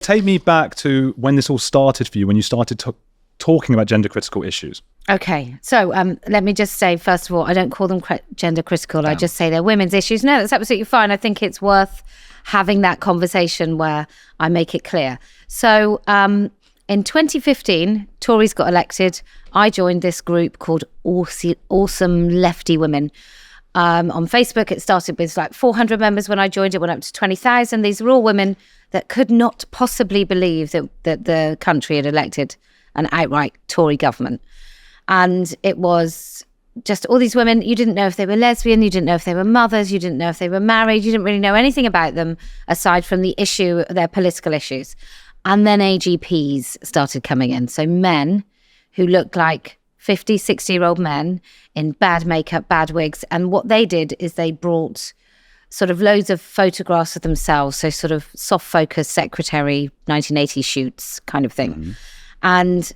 Take me back to when this all started for you, when you started talking about gender critical issues. Okay, so let me just say, first of all, I don't call them gender critical. I just say they're women's issues. No, that's absolutely fine. I think it's worth having that conversation where I make it clear. So in 2015, Tories got elected. I joined this group called Awesome Lefty Women. On Facebook, it started with like 400 members when I joined. It went up to 20,000. These were all women that could not possibly believe that the country had elected an outright Tory government. And it was just all these women. You didn't know if they were lesbian. You didn't know if they were mothers. You didn't know if they were married. You didn't really know anything about them aside from the issue, their political issues. And then AGPs started coming in. So men who looked like 50, 60-year-old men in bad makeup, bad wigs. And what they did is they brought sort of loads of photographs of themselves. So sort of soft focus secretary 1980 shoots kind of thing. Mm-hmm. And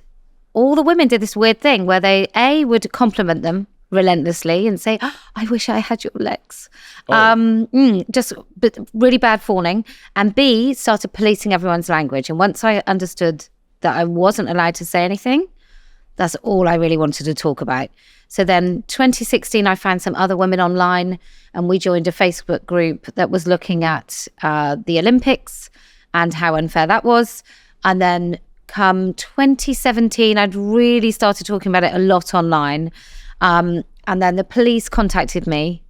all the women did this weird thing where they would compliment them relentlessly and say, oh, I wish I had your legs. Just but really bad fawning. And B, started policing everyone's language. And once I understood that I wasn't allowed to say anything, that's all I really wanted to talk about. So then 2016, I found some other women online and we joined a Facebook group that was looking at the Olympics and how unfair that was. And then come 2017, I'd really started talking about it a lot online. And then the police contacted me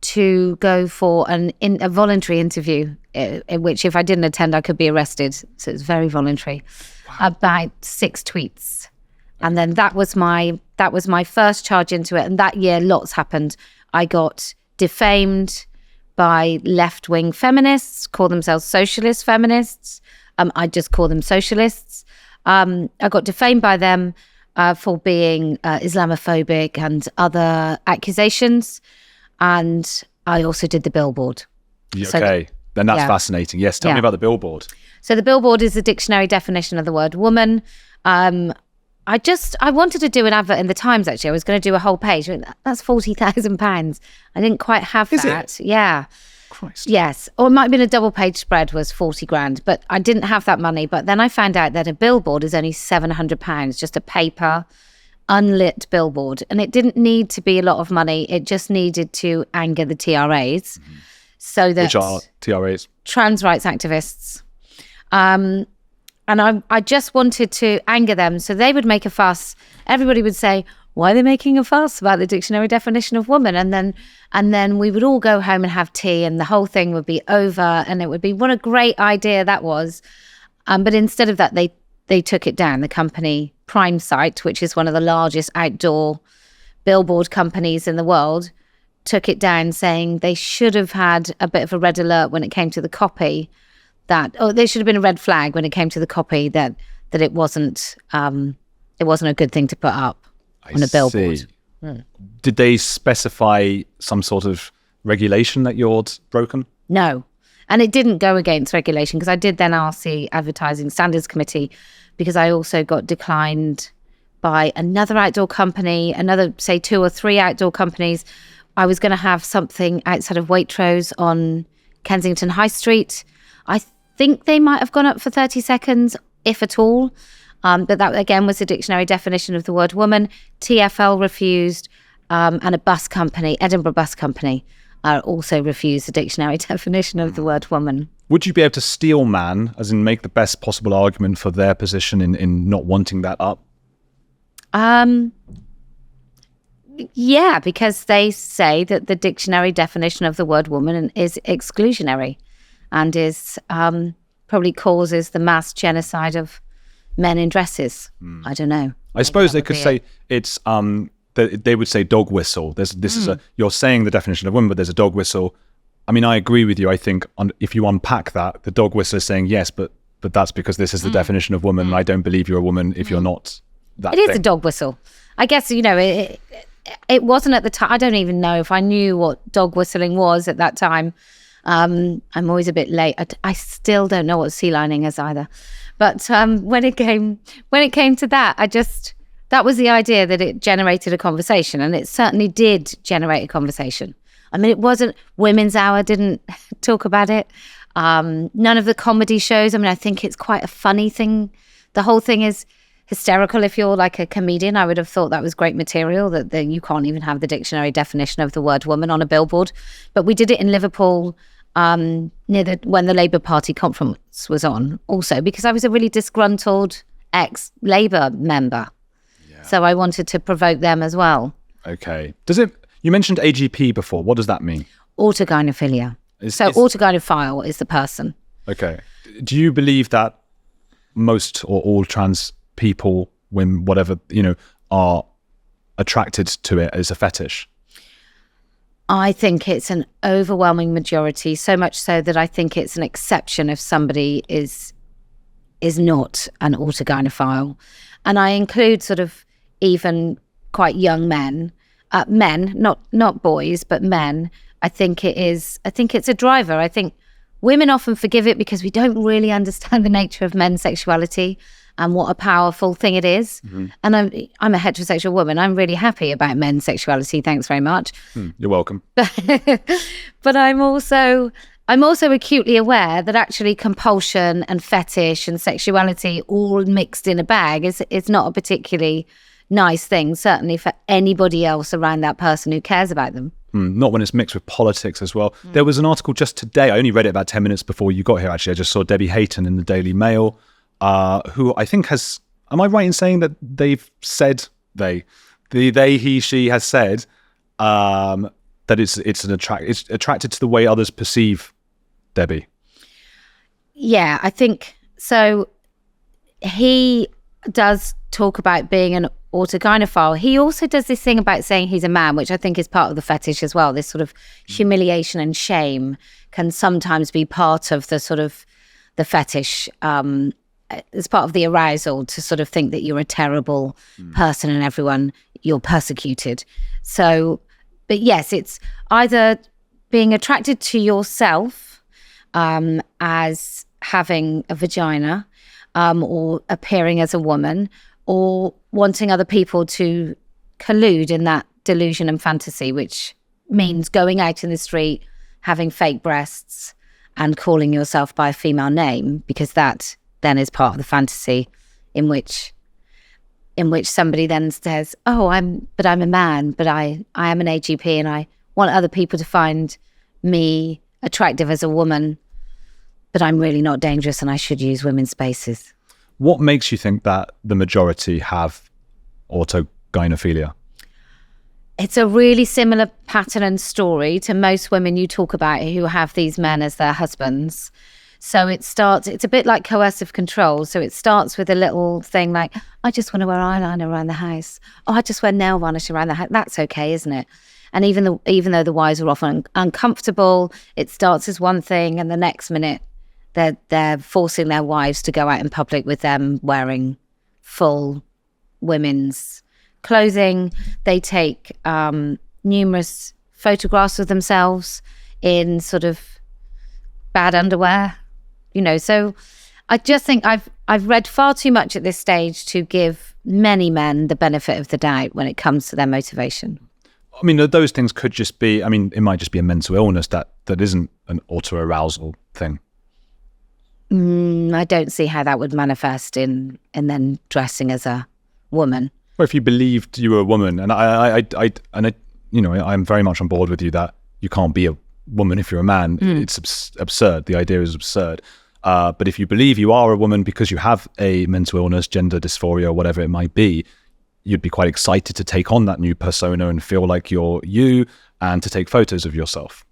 to go for a voluntary interview, in which if I didn't attend, I could be arrested. So it's very voluntary. Wow. About 6 tweets. And then that was my first charge into it. And that year, lots happened. I got defamed by left-wing feminists, call themselves socialist feminists. I just call them socialists. I got defamed by them for being Islamophobic and other accusations. And I also did the billboard. Okay, then that's fascinating. Yes, tell me about the billboard. So the billboard is a dictionary definition of the word woman. I wanted to do an advert in the Times, actually. I was going to do a whole page. That's £40,000. I didn't quite have that. Is it? Yeah. Christ. Yes. Or it might have been a double page spread was 40 grand, but I didn't have that money. But then I found out that a billboard is only £700, just a paper, unlit billboard. And it didn't need to be a lot of money. It just needed to anger the TRAs. Mm-hmm. So that... Which are TRAs? Trans rights activists. And I just wanted to anger them. So they would make a fuss. Everybody would say, why are they making a fuss about the dictionary definition of woman? And then we would all go home and have tea and the whole thing would be over and it would be, what a great idea that was. But instead of that, they took it down. The company Prime Site, which is one of the largest outdoor billboard companies in the world, took it down, saying they should have had a bit of a red alert when it came to the copy. There should have been a red flag when it came to the copy that it wasn't a good thing to put up on a billboard. Did they specify some sort of regulation that you'd broken? No. And it didn't go against regulation because I did then ask the Advertising Standards Committee because I also got declined by another outdoor company, another, say, 2 or 3 outdoor companies. I was going to have something outside of Waitrose on Kensington High Street. I think they might have gone up for 30 seconds, if at all. But that, again, was a dictionary definition of the word woman. TfL refused, and a bus company, Edinburgh Bus Company, also refused the dictionary definition of the word woman. Would you be able to steel man, as in make the best possible argument for their position in not wanting that up? Yeah, because they say that the dictionary definition of the word woman is exclusionary and is probably causes the mass genocide of men in dresses. I don't know. I suppose they could say it's they would say dog whistle. You're saying the definition of woman, but there's a dog whistle. I mean, I agree with you. I think if you unpack that, the dog whistle is saying yes, but that's because this is the definition of woman. And I don't believe you're a woman if you're not that. It is a dog whistle. I guess it wasn't at the time. I don't even know if I knew what dog whistling was at that time. I'm always a bit late. I still don't know what sea lining is either. But when it came to that, that was the idea that it generated a conversation, and it certainly did generate a conversation. I mean, it wasn't Women's Hour didn't talk about it. None of the comedy shows. I mean, I think it's quite a funny thing. The whole thing is hysterical. If you're like a comedian, I would have thought that was great material, that you can't even have the dictionary definition of the word woman on a billboard. But we did it in Liverpool when the Labour Party conference was on, also because I was a really disgruntled ex-Labour member. Yeah. So I wanted to provoke them as well. Okay. You mentioned AGP before. What does that mean? Autogynephilia. Autogynephile is the person. Okay. Do you believe that most or all trans people, when whatever, are attracted to it as a fetish? I think it's an overwhelming majority, so much so that I think it's an exception if somebody is not an autogynephile. And I include sort of even quite young men, not boys, but men. I think it's a driver. I think women often forgive it because we don't really understand the nature of men's sexuality and what a powerful thing it is. Mm-hmm. And I'm a heterosexual woman. I'm really happy about men's sexuality. Thanks very much. You're welcome. But I'm also acutely aware that actually compulsion and fetish and sexuality all mixed in a bag is not a particularly nice thing, certainly for anybody else around that person who cares about them. Not when it's mixed with politics as well. There was an article just today, I only read it about 10 minutes before you got here actually, I just saw Debbie Hayton in the Daily Mail, who I think am I right in saying that they've said, he, she has said that it's attracted to the way others perceive Debbie? Yeah, I think so. He does talk about being an autogynephile. He also does this thing about saying he's a man, which I think is part of the fetish as well. This sort of humiliation and shame can sometimes be part of the sort of the fetish. It's part of the arousal to sort of think that you're a terrible person and you're persecuted. So, but yes, it's either being attracted to yourself as having a vagina or appearing as a woman, or wanting other people to collude in that delusion and fantasy, which means going out in the street, having fake breasts and calling yourself by a female name, because that then is part of the fantasy in which somebody then says, oh, I'm a man, but I am an AGP and I want other people to find me attractive as a woman, but I'm really not dangerous and I should use women's spaces. What makes you think that the majority have autogynephilia? It's a really similar pattern and story to most women you talk about who have these men as their husbands. So it's a bit like coercive control. So it starts with a little thing like, I just want to wear eyeliner around the house. Oh, I just wear nail varnish around the house. That's okay, isn't it? And even though the wives are often uncomfortable, it starts as one thing and the next minute they're forcing their wives to go out in public with them wearing full women's clothing. They take numerous photographs of themselves in sort of bad underwear, So I just think I've read far too much at this stage to give many men the benefit of the doubt when it comes to their motivation. I mean, those things could just be, it might just be a mental illness that isn't an auto-arousal thing. I don't see how that would manifest in then dressing as a woman. Well, if you believed you were a woman, and I'm very much on board with you that you can't be a woman if you're a man. It's absurd. The idea is absurd. But if you believe you are a woman because you have a mental illness, gender dysphoria, whatever it might be, you'd be quite excited to take on that new persona and feel like you're you and to take photos of yourself.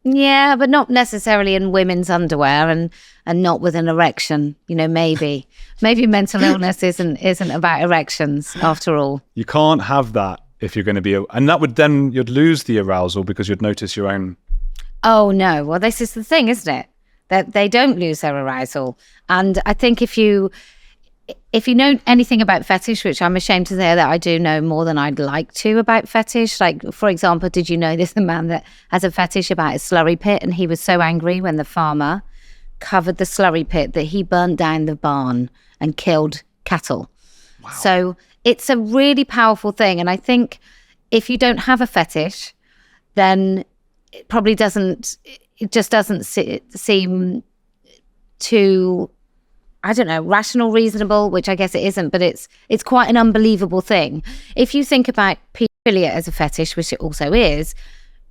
Yeah, but not necessarily in women's underwear and not with an erection. Maybe mental illness isn't about erections after all. You can't have that if you're going to be, and that would then you'd lose the arousal because you'd notice your own. Oh no! Well, this is the thing, isn't it? That they don't lose their arousal, and I think if you know anything about fetish, which I'm ashamed to say that I do know more than I'd like to about fetish. Like, for example, did you know there's a man that has a fetish about a slurry pit, and he was so angry when the farmer covered the slurry pit that he burnt down the barn and killed cattle. Wow. So it's a really powerful thing. And I think if you don't have a fetish, then it probably doesn't, it just doesn't seem too, I don't know, rational, reasonable, which I guess it isn't, but it's quite an unbelievable thing. If you think about paedophilia as a fetish, which it also is,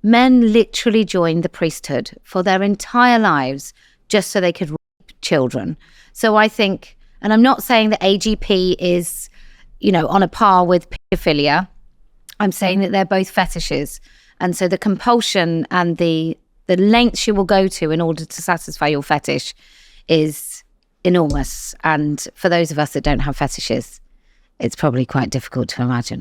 men literally joined the priesthood for their entire lives just so they could rape children. So I think, and I'm not saying that AGP is, on a par with paedophilia. I'm saying that they're both fetishes. And so the compulsion and the lengths you will go to in order to satisfy your fetish is enormous. And for those of us that don't have fetishes, it's probably quite difficult to imagine.